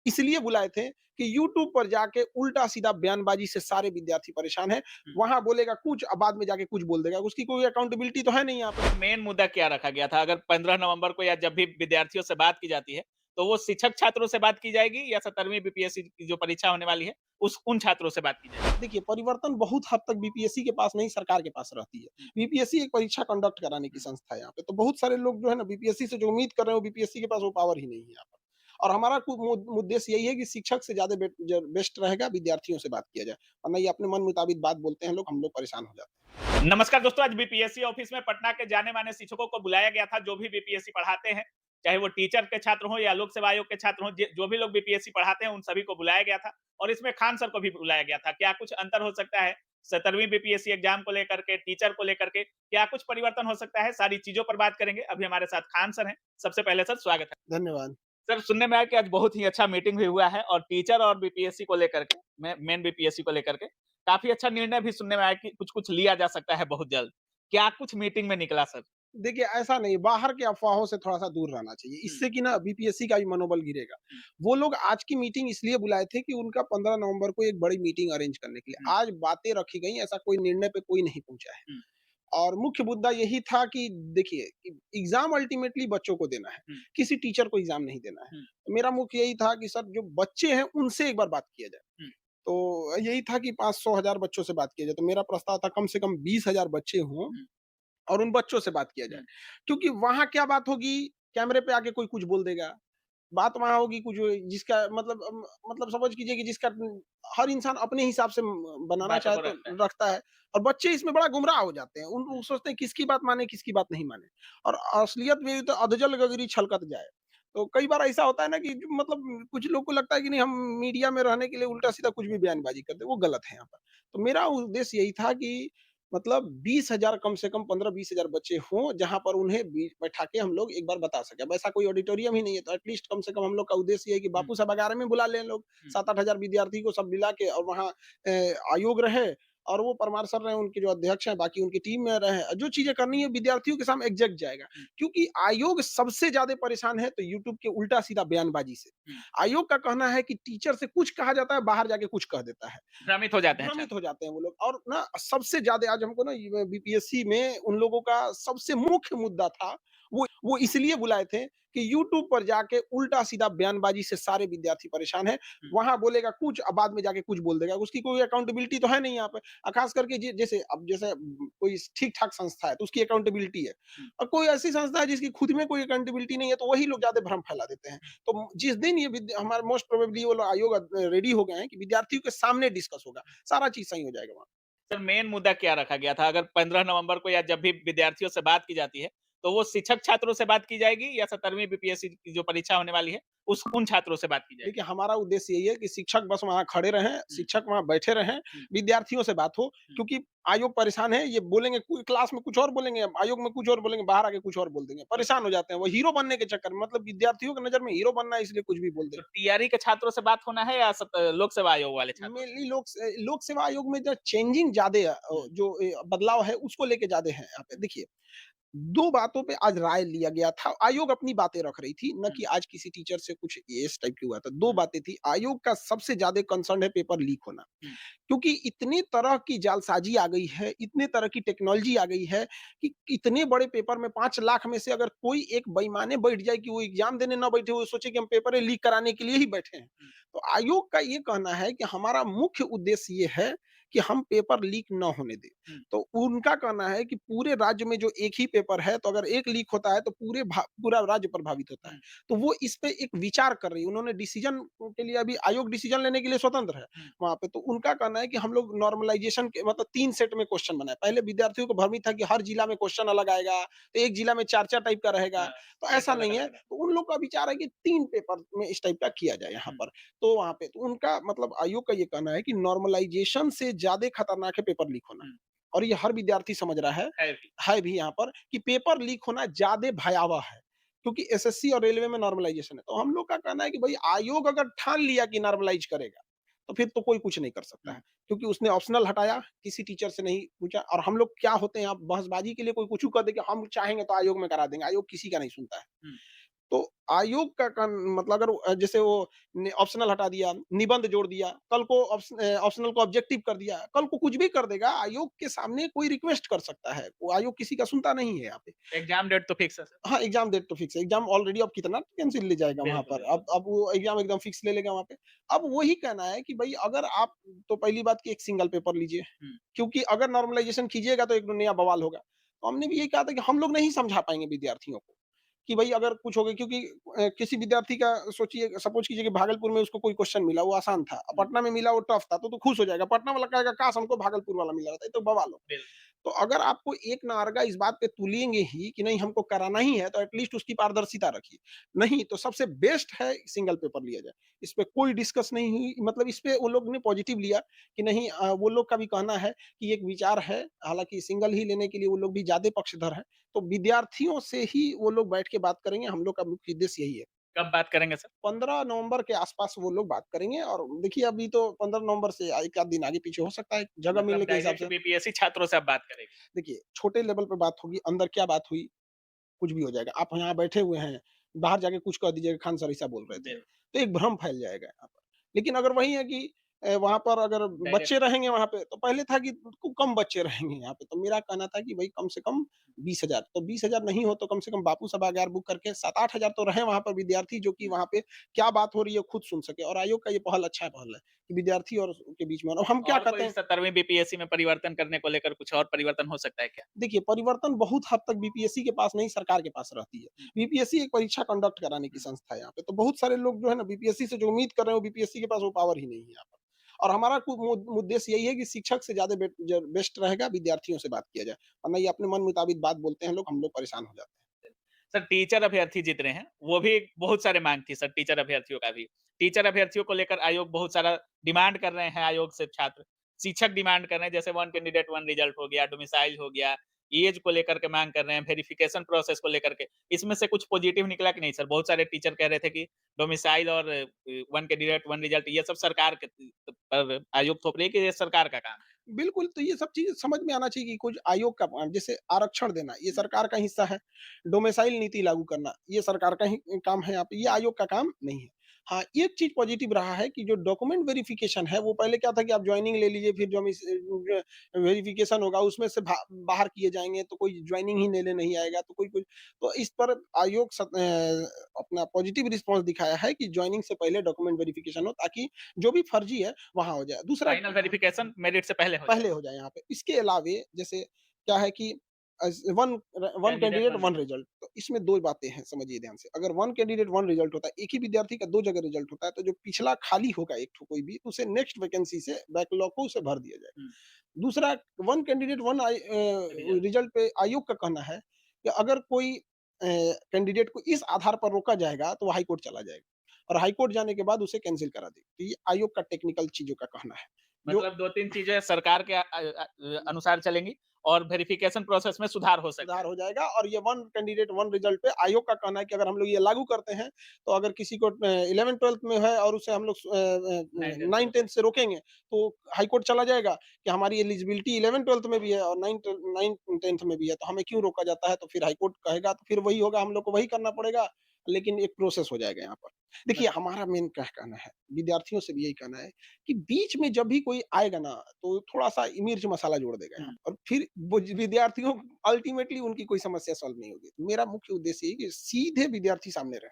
इसलिए बुलाए थे कि यूट्यूब पर जाके उल्टा-सीधा बयानबाज़ी से सारे विद्यार्थी परेशान हैं। हुँ। वहाँ बोलेगा कुछ, बाद में जाके कुछ बोल देगा। उसकी कोई अकाउंटेबिलिटी तो है नहीं यहाँ पे। मेन मुद्दा क्या रखा गया था? अगर 15 नवंबर को या जब भी विद्यार्थियों से बात की जाती है, तो वो शिक्षक छात्रों से बात की जाएगी या 17वीं बीपीएससी की जो परीक्षा होने वाली है, उन छात्रों से बात की जाएगी? देखिए, परिवर्तन बहुत हद तक बीपीएससी के पास नहीं, सरकार के पास रहती है। हुँ, बीपीएससी एक परीक्षा कंडक्ट कराने की हुँ, संस्था है यहाँ पे। तो बहुत सारे लोग जो है ना बीपीएससी से जो उम्मीद कर रहे हैं, वो बीपीएससी के पास वो पावर ही नहीं है यहाँ पर। और हमारा उद्देश्य यही है कि शिक्षक से ज़्यादा बेस्ट रहेगा, विद्यार्थियों से बात किया जाए। वरना ये अपने मन मुताबिक बात बोलते हैं लोग, हम लोग परेशान हो जाते हैं। नमस्कार दोस्तों, आज बीपीएससी ऑफिस में पटना के जाने-माने शिक्षकों को बुलाया गया था, जो भी बीपीएससी पढ़ाते हैं, चाहे वो टीचर के छात्र हों या लोक सेवा आयोग के छात्र हों, जो भी लोग बीपीएससी पढ़ाते हैं, उन सभी को बुलाया गया था और इसमें खान सर को भी बुलाया गया था। क्या कुछ अंतर हो सकता है 17वीं बीपीएससी एग्जाम को लेकर के, टीचर को लेकर के, क्या कुछ परिवर्तन हो सकता है? सारी चीज़ों पर बात करेंगे। अभी हमारे साथ खान सर हैं। सबसे पहले सर स्वागत है। धन्यवाद। सर सुनने में आया कि आज बहुत ही अच्छा मीटिंग भी हुआ है और टीचर और बीपीएससी को लेकर के, मेन बीपीएससी को लेकर के काफ़ी अच्छा निर्णय भी सुनने में आया कि कुछ-कुछ लिया जा सकता है बहुत जल्द। क्या कुछ मीटिंग में निकला सर? देखिए, ऐसा नहीं, बाहर की अफ़वाहों से थोड़ा-सा दूर रहना चाहिए। हुँ, इससे कि ना बीपीएससी का भी मनोबल गिरेगा। हुँ, वो लोग आज की मीटिंग इसलिए बुलाए थे कि उनका 15 नवंबर को एक बड़ी मीटिंग अरेंज करने के लिए। हुँ, आज बातें रखी गई, ऐसा कोई निर्णय पे कोई नहीं पहुँचा है। हुँ, और मुख्य मुद्दा यही था कि देखिए, एग्ज़ाम अल्टीमेटली बच्चों को देना है, हुँ, किसी टीचर को एग्ज़ाम नहीं देना है। हुँ, तो मेरा मुख्य यही था कि सर जो बच्चे हैं उनसे एक बार बात किया जाए। हुँ, तो यही था कि 500 हज़ार बच्चों से बात किया जाए। तो मेरा प्रस्ताव था कम से कम 20,000 बच्चे हों हुँ, और उन बच्चों से बात किया जाए। हुँ, क्योंकि वहाँ क्या बात होगी, कैमरे पे आके कोई कुछ बोल देगा। बात वहाँ होगी कुछ जिसका मतलब समझ कीजिए कि जिसका हर इंसान अपने हिसाब से बनाना बातों चाहे को तो रखता है। रखता है। और बच्चे इसमें बड़ा गुमराह हो जाते हैं। उन हुँ, वो सोचते हैं किसकी बात माने, किसकी बात नहीं माने। और असलियत में तो अधजल गगरी छलकत जाए। तो कई बार ऐसा होता है ना कि मतलब कुछ लोग को लगता है कि नहीं, हम मीडिया में रहने के लिए उल्टा-सीधा कुछ भी बयानबाज़ी करते हैं, वो गलत है यहाँ पर। तो मेरा उद्देश्य यही था कि मतलब 20,000 कम से कम 15-20,000 बच्चे हों, जहाँ पर उन्हें बैठा के हम लोग एक बार बता सकें। अब ऐसा कोई ऑडिटोरियम ही नहीं है, तो एटलीस्ट कम से कम हम लोग का उद्देश्य ये है कि हुँ, बापू सभागार में बुला लें लोग, हुँ, 7-8 हज़ार विद्यार्थी को सब मिला के, और वहाँ आयोग रहे और वो परमार सर रहे, उनके जो अध्यक्ष हैं, बाकी उनकी टीम में रहे। जो चीज़ें करनी है विद्यार्थियों के सामने एग्ज़ैक्ट जाएगा। हुँ, क्योंकि आयोग सबसे ज़्यादा परेशान है तो यूट्यूब के उल्टा-सीधा बयानबाज़ी से। हुँ। आयोग का कहना है कि टीचर से कुछ कहा जाता है, बाहर जाके कुछ कह देता है। भ्रमित हो जाते हैं भ्रमित छात्र। हो जाते हैं वो लोग। और ना सबसे ज़्यादा आज हमको ना ये बीपीएससी में उन लोगों का सबसे मुख्य मुद्दा था, वो इसलिए बुलाए थे कि यूट्यूब पर जाके उल्टा-सीधा बयानबाज़ी से सारे विद्यार्थी परेशान हैं। हुँ, वहाँ बोलेगा कुछ, बाद में जाके कुछ बोल देगा। उसकी कोई अकाउंटेबिलिटी तो है नहीं यहाँ पे। ख़ास करके जैसे कोई ठीक-ठाक संस्था है तो उसकी अकाउंटेबिलिटी है। हुँ, और कोई ऐसी संस्था है जिसकी खुद में कोई अकाउंटेबिलिटी नहीं है, तो वही लोग ज़्यादा भ्रम फैला देते हैं। तो जिस दिन ये हमारा मोस्ट प्रोबेबली वो लोग आयोग रेडी हो गए हैं कि विद्यार्थियों के सामने डिस्कस होगा, सारा चीज़ सही हो जाएगा वहाँ। सर मेन मुद्दा क्या रखा गया था? अगर 15 नवंबर को या जब भी विद्यार्थियों से बात की जाती है, तो वो शिक्षक छात्रों से बात की जाएगी या 17वीं बीपीएससी की जो परीक्षा होने वाली है, उन छात्रों से बात की जाएगी? देखिए, हमारा उद्देश्य यही है कि शिक्षक बस वहाँ खड़े रहें, हुँ, शिक्षक वहाँ बैठे रहें, हुँ, विद्यार्थियों से बात हो। हुँ, क्योंकि आयोग परेशान है, ये बोलेंगे कोई क्लास में कुछ और बोलेंगे, आयोग में कुछ और बोलेंगे, बाहर आके कुछ और बोल देंगे। तो परेशान हो जाते हैं, वो हीरो बनने के चक्कर में, मतलब विद्यार्थियों की नज़र में हीरो बनना है इसलिए कुछ भी बोल तो दें। टीआरई के छात्रों से बात होना है या लोक सेवा आयोग वाले छात्रों से? मेनली लोक सेवा आयोग में जो चेंजिंग ज़्यादा हुँ, बदलाव है उसको लेके ज़्यादा है यहाँ पे। हुँ, देखिए, 2 बातों पे आज राय लिया गया था। आयोग अपनी बातें रख रही थी, ना हुँ, कि आज किसी टीचर से कुछ ये इस टाइप की हुआ था। 2 हुँ, बातें थी। आयोग का सबसे ज़्यादा कंसर्न है पेपर लीक होना। हुँ, क्योंकि इतनी तरह की जालसाज़ी आ गई है, इतने तरह की टेक्नोलॉज़ी आ गई है कि इतने बड़े पेपर में 5 लाख में से अगर कोई एक बेईमाने बैठ जाए कि वो एग्ज़ाम देने ना बैठे, वो सोचे कि हम पेपर लीक कराने के लिए ही बैठे हैं। हुँ, तो आयोग का ये कहना है कि हमारा मुख्य उद्देश्य ये है कि हम पेपर लीक ना होने दें। हुँ, तो उनका कहना है कि पूरे राज्य में जो एक ही पेपर है, तो अगर एक लीक होता है तो पूरा राज्य प्रभावित होता है। हुँ, तो वो इस पे एक विचार कर रही है। उन्होंने डिसीज़न के लिए अभी आयोग डिसीज़न लेने के लिए स्वतंत्र है। हुँ, वहाँ पे तो उनका कहना है कि हम लोग नॉर्मलाइज़ेशन के मतलब 3 सेट में क्वेश्चन बनाएँ। पहले विद्यार्थियों को भ्रमित था कि हर जिला में क्वेश्चन अलग आएगा, तो एक जिला में 4-4 टाइप का रहेगा, हाँ, तो ये ऐसा तो नहीं है। अलग-अलग है। तो उन लोग का विचार है कि 3 पेपर में इस टाइप का किया जाए यहाँ हुँ, पर। तो वहाँ पे तो उनका मतलब आयोग का ये कहना है कि नॉर्मलाइज़ेशन से ज़्यादा खतरनाक है पेपर लीक होना। हुँ, और ये हर विद्यार्थी समझ रहा है भी। है भी यहाँ पर कि पेपर लीक होना ज़्यादा भयावह है। क्योंकि एसएससी और रेलवे में नॉर्मलाइज़ेशन है। तो हम लोग का कहना है कि भई आयोग अगर ठान लिया कि नॉर्मलाइज़ करेगा, तो फिर तो कोई कुछ नहीं कर सकता हुँ, है। क्योंकि उसने ऑप्शनल हटाया, किसी टीचर से नहीं पूछा। और हम लोग क्या होते हैं, आप बहसबाजी के लिए कोई कुछ कह दे कि हम चाहेंगे तो आयोग में करा देंगे, आयोग किसी का नहीं सुनता है। हुँ, तो आयोग का मतलब अगर जैसे वो ऑप्शनल हटा दिया, निबंध जोड़ दिया, कल को ऑप्शनल को ऑब्जेक्टिव कर दिया, कल को कुछ भी कर देगा, आयोग के सामने कोई रिक्वेस्ट कर सकता है। वो आयोग किसी का सुनता नहीं है यहाँ पे। एग्ज़ाम डेट तो फिक्स है सर। हाँ, एग्ज़ाम डेट तो फिक्स है। एग्ज़ाम ऑलरेडी अब कितना कैंसल ले जाएगा वहाँ बिल्कुल, पर। बिल्कुल। अब वो एग्ज़ाम एकदम फिक्स ले लेगा वहाँ पे। अब वही कहना है कि भई अगर आप तो पहली बात कि एक सिंगल पेपर लीजिए, हुँ, क्योंकि अगर नॉर्मलाइज़ेशन कीजिएगा तो एक नया बवाल होगा। तो हमने भी यही कहा था कि हम लोग नहीं समझा पाएँगे विद्यार्थियों को, कि भई अगर कुछ हो गया, क्योंकि किसी विद्यार्थी का सोचिए, सपोज़ कीजिए कि भागलपुर में उसको कोई क्वेश्चन मिला, वो आसान था। हुँ। पटना में मिला, वो टफ था, तो खुश हो जाएगा। पटना वाला कहेगा काश हमको भागलपुर वाला मिला रहता, ये तो बवाल हो। बिल्कुल। तो अगर आपको एक नाअरगा इस बात पे तुलेंगे ही कि नहीं हमको कराना ही है, तो एटलीस्ट उसकी पारदर्शिता रखिए। नहीं तो सबसे बेस्ट है सिंगल पेपर लिया जाए। इस पे कोई डिस्कस नहीं हुई, मतलब इस पे वो लोग ने पॉजिटिव लिया कि नहीं, वो लोग का भी कहना है कि एक विचार है, हालाँकि सिंगल ही लेने के लिए वो लोग भी ज़्यादा पक्षधर हैं। तो विद्यार्थियों से ही वो लोग बैठ के बात करेंगे, हम लोग का मुख्य उद्देश्य यही है। कब बात करेंगे सर? 15 नवंबर के आसपास वो लोग बात करेंगे, और देखिए अभी तो 15 नवंबर से एक आध दिन आगे-पीछे हो सकता है, जगह मतलब मिलने के हिसाब डायरेक्ट से। बीपीएससी छात्रों से आप बात करेंगे। देखिए, छोटे लेवल पे बात होगी, अंदर क्या बात हुई, कुछ भी हो जाएगा। आप यहाँ बैठे हुए हैं, बाहर जाके कुछ कह दीजिएगा खान सर ऐसा बोल रहे थे, बिल्कुल, तो एक भ्रम फैल जाएगा यहाँ पर। लेकिन अगर वही है कि वहाँ पर अगर डायरेक्ट बच्चे रहेंगे वहाँ पे, तो पहले था कि कम बच्चे रहेंगे यहाँ पे, तो मेरा कहना था कि भई कम से कम 20,000, तो 20,000 नहीं हो तो कम से कम बापू सभागार बुक करके 7-8 हज़ार तो रहें वहाँ पर विद्यार्थी, जो कि हुँ। वहाँ पे क्या बात हो रही है खुद सुन सके, और आयोग का ये पहल अच्छा पहल है कि विद्यार्थी और के बीच में, और हम क्या और कहते कोई हैं। 17वीं बीपीएससी में परिवर्तन करने को लेकर कुछ और परिवर्तन हो सकता है क्या? देखिए, परिवर्तन बहुत हद तक बीपीएससी के पास नहीं, सरकार के पास रहती है। हुँ, बीपीएससी एक परीक्षा कंडक्ट कराने की हुँ। संस्था है यहाँ पे, तो बहुत सारे लोग जो है ना बीपीएससी से जो उम्मीद कर रहे हैं, वो बीपीएससी के पास वो पावर ही नहीं है यहाँ पर। और हमारा उद्देश्य यही है कि शिक्षक से ज़्यादा बेस्ट रहेगा, विद्यार्थियों से बात किया जाए। वरना ये अपने मन मुताबिक बात बोलते हैं लोग, हम लोग परेशान हो जाते हैं। सर टीचर अभ्यर्थी जित रहे हैं, वो भी बहुत सारे माँग थी सर टीचर अभ्यर्थियों का भी। टीचर अभ्यर्थियों को लेकर आयोग बहुत सारा डिमांड कर रहे हैं आयोग से छात्र। शिक्षक डिमांड कर रहे हैं जैसे वन कैंडिडेट वन रिजल्ट हो गया, डोमिसाइल हो गया, ऐज को लेकर के माँग कर रहे हैं, वेरिफिकेशन प्रोसेस को लेकर के। इसमें से कुछ पॉजिटिव निकला कि नहीं सर? बहुत सारे टीचर कह रहे थे कि डोमिसाइल और वन कैंडिडेट वन रिजल्ट ये सब सरकार के पर आयोग थोप रही है कि ये सरकार का काम है। बिल्कुल, तो ये सब चीज़ें समझ में आना चाहिए कि कुछ आयोग का जैसे आरक्षण देना, ये हुँ, सरकार का हिस्सा है। डोमिसाइल नीति लागू करना, ये सरकार का ही काम है यहाँ पे, ये हुँ, आयोग का काम नहीं है। हाँ, एक चीज़ पॉज़िटिव रहा है कि जो डॉक्यूमेंट वेरिफ़िकेशन है, वो पहले क्या था कि आप जॉइनिंग ले लीजिए, फिर वेरिफ़िकेशन होगा, उसमें से बाहर किए जाएँगे, तो कोई जॉइनिंग ही लेने नहीं आएगा, तो कोई कोई तो इस पर आयोग अपना पॉज़िटिव रिस्पॉन्स दिखाया है कि जॉइनिंग से पहले डॉक्यूमेंट वेरिफ़िकेशन हो, ताकि जो भी फर्ज़ी है, वहाँ हो जाए। दूसरा फाइनल वेरिफिकेशन मेरिट से पहले हो जाए। पहले हो जाए यहाँ पे। इसके अलावे जैसे क्या है कि one one candidate candidate one one result. Result, तो इसमें 2 बातें हैं, समझिए ध्यान से। अगर वन कैंडिडेट वन रिजल्ट होता है, एक ही विद्यार्थी का 2 जगह रिजल्ट होता है, तो जो पिछला खाली होगा एक ठो कोई भी, तो उसे नेक्स्ट वैकेंसी से बैकलॉग को उसे भर दिया जाएगा। हुँ, दूसरा, वन कैंडिडेट रिजल्ट। रिजल्ट पे आयोग का कहना है कि अगर कोई कैंडिडेट को इस आधार पर रोका जाएगा, तो वो हाई कोर्ट चला जाएगा, और हाई कोर्ट जाने के बाद उसे कैंसल करा देगा। तो ये आयोग का टेक्निकल चीज़ों का कहना है, जो मतलब 2-3 चीज़ें सरकार के अनुसार चलेंगी और वेरिफिकेशन प्रोसेस में सुधार हो सकता सुधार है। हो जाएगा, और ये वन कैंडिडेट वन रिजल्ट पे आयोग का कहना है कि अगर हम लोग ये लागू करते हैं, तो अगर किसी को 11th-12th में है और उसे हम लोग 9-10 से 9th-10th रोकेंगे। से रोकेंगे, तो हाई कोर्ट चला जाएगा कि हमारी एलिजिबिलिटी 11th-12th में भी है और 9th-10th में भी है, तो हमें क्यों रोका जाता है? तो फिर हाई कोर्ट कहेगा, तो फिर वही होगा, हम लोग को वही करना पड़ेगा, लेकिन एक प्रोसेस हो जाएगा यहाँ पर। देखिए, मत हमारा मेन क्या कहना है, विद्यार्थियों से भी यही कहना है कि बीच में जब भी कोई आएगा ना, तो थोड़ा-सा मिर्च मसाला जोड़ देगा यहाँ हुँ। पर, और फिर वो विद्यार्थियों अल्टीमेटली उनकी कोई समस्या सॉल्व नहीं होगी। मेरा मुख्य उद्देश्य ये है कि सीधे विद्यार्थी सामने रहे।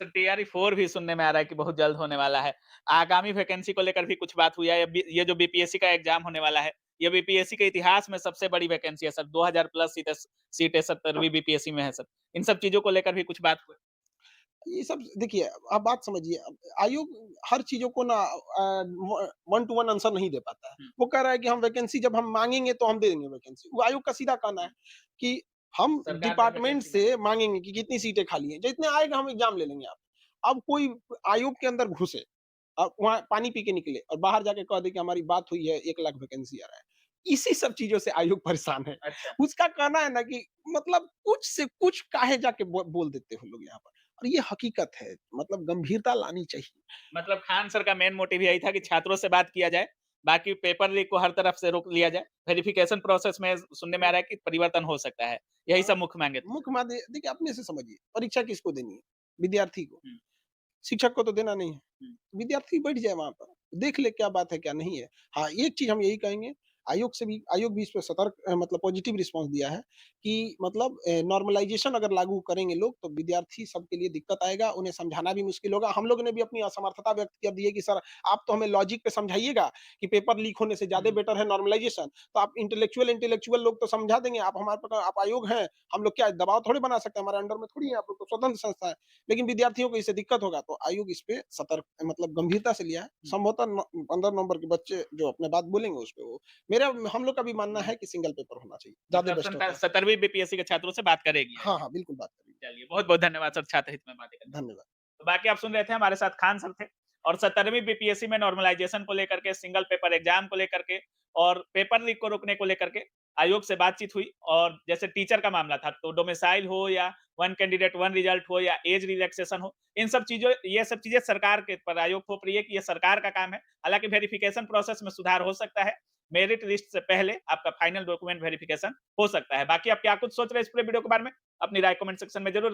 सर टीआरई 4 भी सुनने में आ रहा है कि बहुत जल्द होने वाला है। आगामी वैकेंसी को लेकर भी कुछ बात हुई है? ये जो बीपीएससी का एग्ज़ाम होने वाला है, ये बीपीएससी के इतिहास में सबसे बड़ी वैकेंसी है सर, 2000 प्लस सीटें 17वीं बीपीएससी में है सर। इन सब चीज़ों को लेकर भी कुछ बात हुई? ये सब देखिए, आप बात समझिए, अब आयोग हर चीज़ों को ना वन टू वन आंसर नहीं दे पाता है। हुँ, वो कह रहा है कि हम वैकेंसी जब हम माँगेंगे तो हम दे देंगे वैकेंसी। वो आयोग का सीधा कहना है हुँ। कि हम सरकार जब डिपार्टमेंट वैकेंसी माँगे। से माँगेंगे कि कितनी सीटें खाली हैं, जितने आएगा हम एग्ज़ाम ले लेंगे आप। अब कोई आयोग के अंदर घुसे, वहाँ पानी पी के निकले और बाहर जाके कह दे कि हमारी बात हुई है, 1 लाख वैकेंसी आ रहा है। इसी सब चीज़ों से आयोग परेशान है। अच्छा, उसका कहना है ना कि मतलब कुछ से कुछ काहे जाके बोल देते हो लोग यहाँ पर। और ये हकीकत है, मतलब गंभीरता लानी चाहिए। मतलब खान सर का मेन मोटिव यही था कि छात्रों से बात किया जाए, बाकी पेपर लीक को हर तरफ से रोक लिया जाए। वेरिफिकेशन प्रोसेस में सुनने में आ रहा है कि परिवर्तन हो सकता है। यही हाँ, सब मुख्य माँगे थी सर। मुख्य माध्य देखिए, अपने से समझिए, परीक्षा किसको देनी है? विद्यार्थी को। हुँ, शिक्षक को तो देना नहीं है। हुँ, विद्यार्थी बैठ जाए वहाँ पर, देख ले क्या बात है, क्या नहीं है। हाँ, एक चीज़ हम यही कहेंगे, आयोग भी इस पे सतर्क मतलब पॉजिटिव रिस्पॉन्स दिया है कि मतलब नॉर्मलाइज़ेशन अगर लागू करेंगे लोग, तो विद्यार्थी सबके लिए दिक्कत आएगा, उन्हें समझाना भी मुश्किल होगा। हम लोगों ने भी अपनी असमर्थता व्यक्त कर दी है कि सर, आप तो हमें लॉजिक पे समझाइएगा कि पेपर लीक होने से ज़्यादा हुँ, बेटर है नॉर्मलाइज़ेशन। तो आप इंटेलेक्चुअल लोग तो समझा देंगे, आप हमारे प्रकार आप आयोग हैं, हम लोग क्या दबाव थोड़ी बना सकते हैं, हमारे अंडर में थोड़ी है, आप लोग तो स्वतंत्र संस्था है। लेकिन विद्यार्थियों को इससे दिक्कत होगा, तो आयोग इस पे सतर्क मतलब गंभीरता से लिया है। हुँ, संभवतः 15 नवंबर के बच्चे जो अपने बात बोलेंगे उस पे वो मेरा हम लोग का भी मानना हुँ। है कि सिंगल पेपर होना चाहिए, ज़्यादा मतलब बेस्ट होता है। 17वीं बीपीएससी के छात्रों से बात करेगी हाँ, आयोग। हाँ, बिल्कुल बात करेंगे। चलिए, बहुत-बहुत धन्यवाद सर छात्र हित में बातें करने के लिए। धन्यवाद। तो बाकी आप सुन रहे थे हमारे साथ खान सर थे और 17वीं बीपीएससी में नॉर्मलाइजेशन को लेकर के, सिंगल पेपर एग्जाम को लेकर के और पेपर लीक को रोकने को लेकर के आयोग से बातचीत हुई और जैसे टीचर का मामला था, तो डोमिसाइल हो या वन कैंडिडेट वन रिजल्ट हो या एज रिलैक्सेशन हो, इन सब चीज़ों ये सब चीज़ें सरकार के पर आयोग थोप रही है कि ये सरकार का काम है। हालाँकि वेरिफिकेशन प्रोसेस में सुधार हो सकता है। मेरिट लिस्ट से पहले आपका फाइनल डॉक्यूमेंट वेरिफिकेशन हो सकता है। बाकी आप क्या कुछ सोच रहे हैं इस पूरे वीडियो के बारे में? अपनी राय कमेंट सेक्शन में ज़रूर